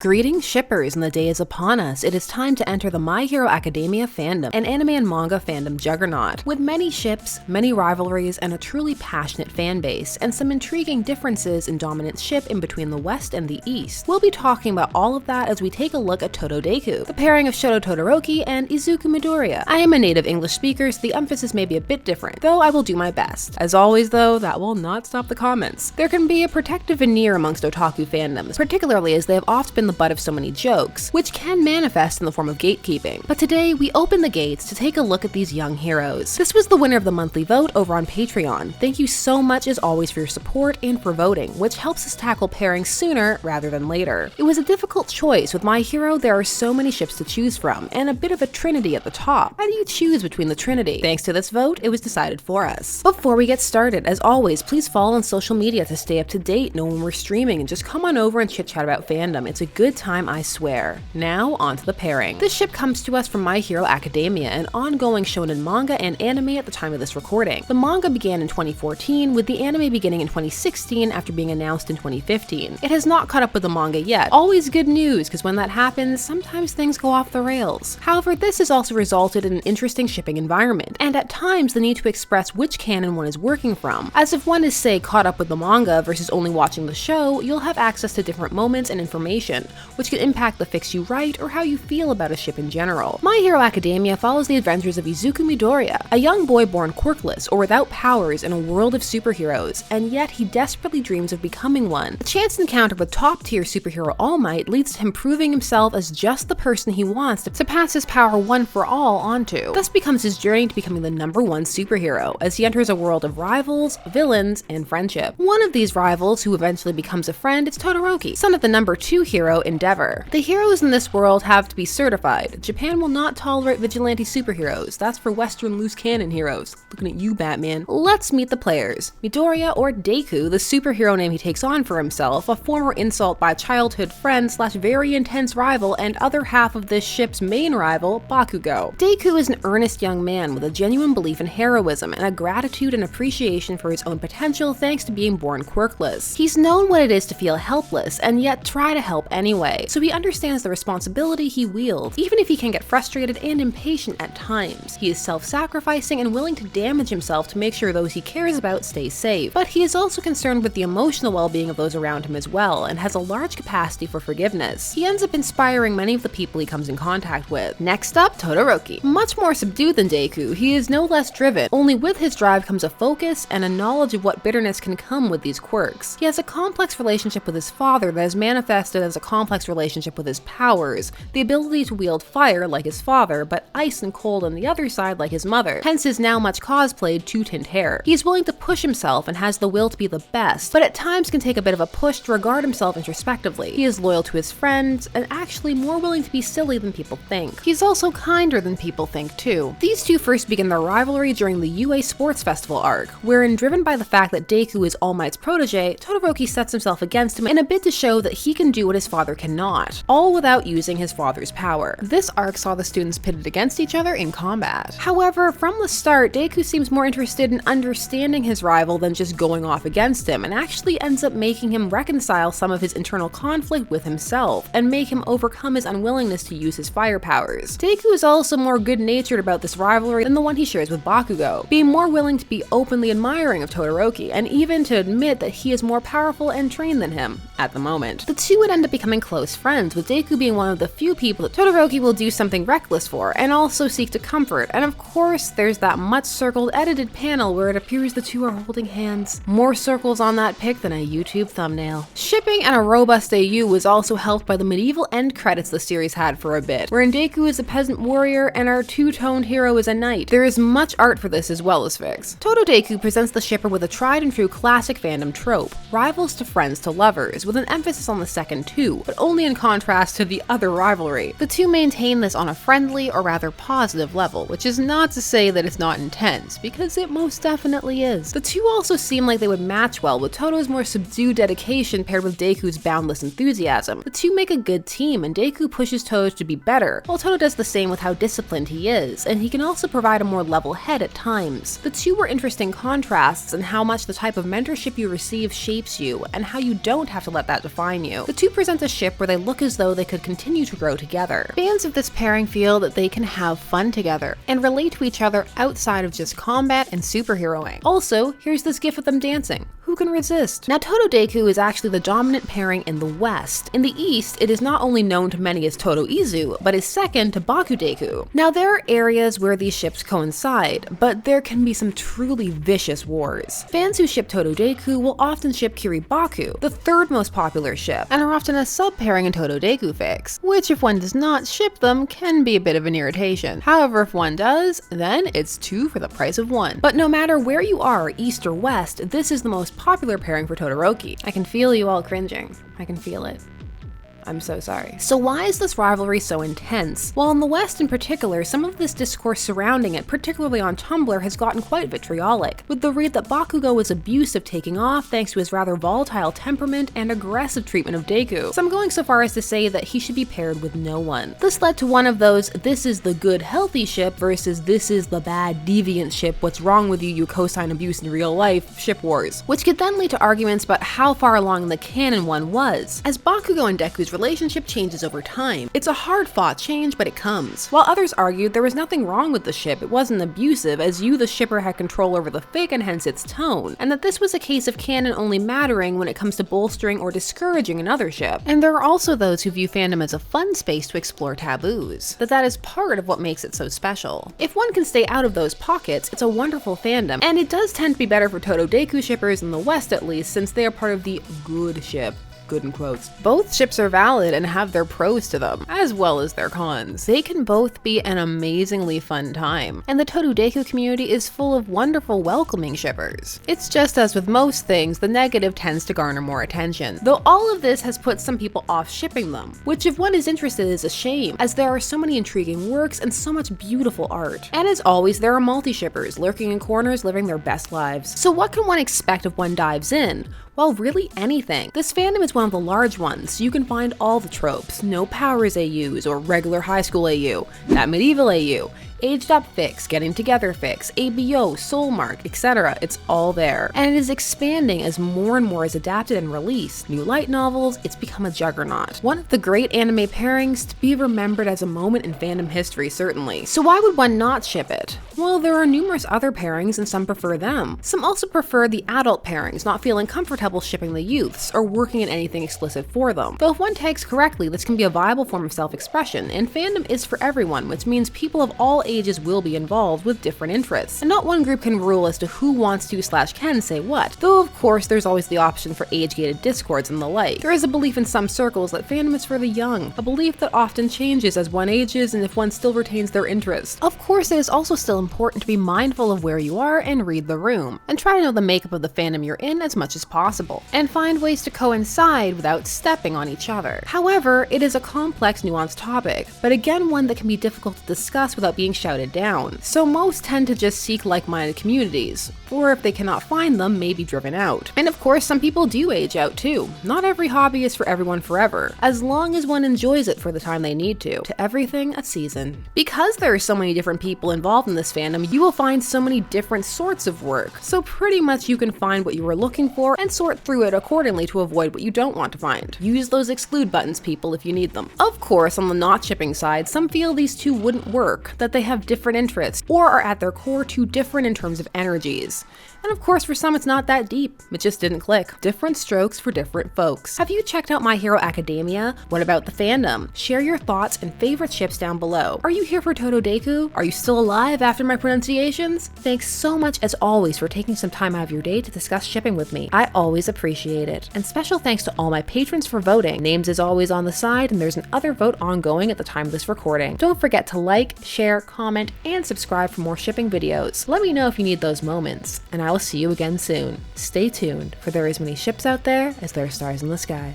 Greetings shippers, and the day is upon us. It is time to enter the My Hero Academia fandom, an anime and manga fandom juggernaut. With many ships, many rivalries, and a truly passionate fan base, and some intriguing differences in dominant ship in between the West and the East. We'll be talking about all of that as we take a look at TodoDeku, the pairing of Shouto Todoroki and Izuku Midoroya. I am a native English speaker, so the emphasis may be a bit different, though I will do my best. As always though, that will not stop the comments. There can be a protective veneer amongst otaku fandoms, particularly as they have often been the butt of so many jokes, which can manifest in the form of gatekeeping. But today, we open the gates to take a look at these young heroes. This was the winner of the monthly vote over on Patreon. Thank you so much as always for your support and for voting, which helps us tackle pairings sooner rather than later. It was a difficult choice. With My Hero, there are so many ships to choose from, and a bit of a trinity at the top. How do you choose between the trinity? Thanks to this vote, it was decided for us. Before we get started, as always, please follow on social media to stay up to date, know when we're streaming, and just come on over and chit chat about fandom. It's a good time, I swear. Now, on to the pairing. This ship comes to us from My Hero Academia, an ongoing shonen manga and anime at the time of this recording. The manga began in 2014, with the anime beginning in 2016 after being announced in 2015. It has not caught up with the manga yet. Always good news, because when that happens, sometimes things go off the rails. However, this has also resulted in an interesting shipping environment, and at times the need to express which canon one is working from. As if one is, say, caught up with the manga versus only watching the show, you'll have access to different moments and information, which can impact the fics you write or how you feel about a ship in general. My Hero Academia follows the adventures of Izuku Midoroya, a young boy born quirkless or without powers in a world of superheroes, and yet he desperately dreams of becoming one. A chance encounter with top-tier superhero All Might leads to him proving himself as just the person he wants to pass his power one for all onto. Thus becomes his journey to becoming the #1 superhero, as he enters a world of rivals, villains, and friendship. One of these rivals, who eventually becomes a friend, is Todoroki, son of the #2 hero Endeavor. The heroes in this world have to be certified. Japan will not tolerate vigilante superheroes. That's for Western loose cannon heroes. Looking at you, Batman. Let's meet the players. Midoriya, or Deku, the superhero name he takes on for himself, a former insult by a childhood friend / very intense rival and other half of this ship's main rival, Bakugo. Deku is an earnest young man with a genuine belief in heroism and a gratitude and appreciation for his own potential thanks to being born quirkless. He's known what it is to feel helpless and yet try to help anyway, so he understands the responsibility he wields, even if he can get frustrated and impatient at times. He is self-sacrificing and willing to damage himself to make sure those he cares about stay safe. But he is also concerned with the emotional well-being of those around him as well, and has a large capacity for forgiveness. He ends up inspiring many of the people he comes in contact with. Next up, Todoroki. Much more subdued than Deku, he is no less driven, only with his drive comes a focus and a knowledge of what bitterness can come with these quirks. He has a complex relationship with his father that is manifested as a complex relationship with his powers, the ability to wield fire like his father, but ice and cold on the other side like his mother, hence his now much cosplayed two-tint hair. He is willing to push himself and has the will to be the best, but at times can take a bit of a push to regard himself introspectively. He is loyal to his friends, and actually more willing to be silly than people think. He's also kinder than people think too. These two first begin their rivalry during the UA Sports Festival arc, wherein, driven by the fact that Deku is All Might's protege, Todoroki sets himself against him in a bid to show that he can do what his father cannot, all without using his father's power. This arc saw the students pitted against each other in combat. However, from the start, Deku seems more interested in understanding his rival than just going off against him, and actually ends up making him reconcile some of his internal conflict with himself, and make him overcome his unwillingness to use his fire powers. Deku is also more good-natured about this rivalry than the one he shares with Bakugo, being more willing to be openly admiring of Todoroki, and even to admit that he is more powerful and trained than him at the moment. The two would end up becoming close friends, with Deku being one of the few people that Todoroki will do something reckless for, and also seek to comfort. And of course, there's that much circled edited panel where it appears the two are holding hands. More circles on that pic than a YouTube thumbnail. Shipping and a robust AU was also helped by the medieval end credits the series had for a bit, wherein Deku is a peasant warrior and our two-toned hero is a knight. There is much art for this as well as fics. TodoDeku presents the shipper with a tried and true classic fandom trope, rivals to friends to lovers, with an emphasis on the second two, but only in contrast to the other rivalry. The two maintain this on a friendly, or rather positive level, which is not to say that it's not intense, because it most definitely is. The two also seem like they would match well, with Todo's more subdued dedication paired with Deku's boundless enthusiasm. The two make a good team, and Deku pushes Todo to be better, while Todo does the same with how disciplined he is, and he can also provide a more level head at times. The two were interesting contrasts in how much the type of mentorship you receive shapes you, and how you don't have to let that define you. The two present a a ship where they look as though they could continue to grow together. Fans of this pairing feel that they can have fun together and relate to each other outside of just combat and superheroing. Also, here's this gif of them dancing. Who can resist? Now, TodoDeku is actually the dominant pairing in the West. In the East, it is not only known to many as Todoizu, but is second to Bakudeku. Now, there are areas where these ships coincide, but there can be some truly vicious wars. Fans who ship TodoDeku will often ship Kiribaku, the third most popular ship, and are often a sub-pairing in TodoDeku fics, which if one does not ship them can be a bit of an irritation. However, if one does, then it's two for the price of one. But no matter where you are, East or West, this is the most popular pairing for Todoroki. I can feel you all cringing. I can feel it. I'm so sorry. So why is this rivalry so intense? Well, in the West in particular, some of this discourse surrounding it, particularly on Tumblr, has gotten quite vitriolic, with the read that Bakugo was abusive taking off thanks to his rather volatile temperament and aggressive treatment of Deku. Some going so far as to say that he should be paired with no one. This led to one of those, this is the good healthy ship versus this is the bad deviant ship, what's wrong with you, you co-sign abuse in real life, ship wars, which could then lead to arguments about how far along in the canon one was. As Bakugo and Deku's relationship changes over time. It's a hard-fought change, but it comes. While others argued there was nothing wrong with the ship, it wasn't abusive, as you, the shipper, had control over the fic and hence its tone, and that this was a case of canon only mattering when it comes to bolstering or discouraging another ship. And there are also those who view fandom as a fun space to explore taboos, that is part of what makes it so special. If one can stay out of those pockets, it's a wonderful fandom, and it does tend to be better for TodoDeku shippers in the West at least, since they are part of the good ship. Good in quotes. Both ships are valid and have their pros to them, as well as their cons. They can both be an amazingly fun time, and the TodoDeku community is full of wonderful, welcoming shippers. It's just as with most things, the negative tends to garner more attention, though all of this has put some people off shipping them, which if one is interested is a shame, as there are so many intriguing works and so much beautiful art. And as always, there are multi-shippers lurking in corners living their best lives. So what can one expect if one dives in? Well, really anything. This fandom is one of the large ones, so you can find all the tropes. No powers AUs or regular high school AU, that medieval AU, aged up fics, getting together fics, ABO, soulmark, etc. It's all there. And it is expanding as more and more is adapted and released. New light novels, it's become a juggernaut. One of the great anime pairings to be remembered as a moment in fandom history, certainly. So why would one not ship it? Well, there are numerous other pairings and some prefer them. Some also prefer the adult pairings, not feeling comfortable shipping the youths or working in anything explicit for them. Though if one tags correctly, this can be a viable form of self-expression, and fandom is for everyone, which means people of all ages will be involved with different interests, and not one group can rule as to who wants to / can say what, though of course there's always the option for age-gated discords and the like. There is a belief in some circles that fandom is for the young, a belief that often changes as one ages and if one still retains their interests. Of course, it is also still important to be mindful of where you are and read the room, and try to know the makeup of the fandom you're in as much as possible, and find ways to coincide without stepping on each other. However, it is a complex, nuanced topic, but again one that can be difficult to discuss without being shouted down. So most tend to just seek like-minded communities, or if they cannot find them, may be driven out. And of course, some people do age out too. Not every hobby is for everyone forever, as long as one enjoys it for the time they need to. To everything, a season. Because there are so many different people involved in this fandom, you will find so many different sorts of work. So pretty much you can find what you are looking for and sort through it accordingly to avoid what you don't want to find. Use those exclude buttons, people, if you need them. Of course, on the not shipping side, some feel these two wouldn't work, that they have different interests, or are at their core too different in terms of energies. And of course, for some it's not that deep, it just didn't click. Different strokes for different folks. Have you checked out My Hero Academia? What about the fandom? Share your thoughts and favorite ships down below. Are you here for TodoDeku? Are you still alive after my pronunciations? Thanks so much as always for taking some time out of your day to discuss shipping with me. I always appreciate it. And special thanks to all my patrons for voting. Names as always on the side, and there's an other vote ongoing at the time of this recording. Don't forget to like, share, comment, and subscribe for more shipping videos. Let me know if you need those moments, and I will see you again soon. Stay tuned, for there are as many ships out there as there are stars in the sky.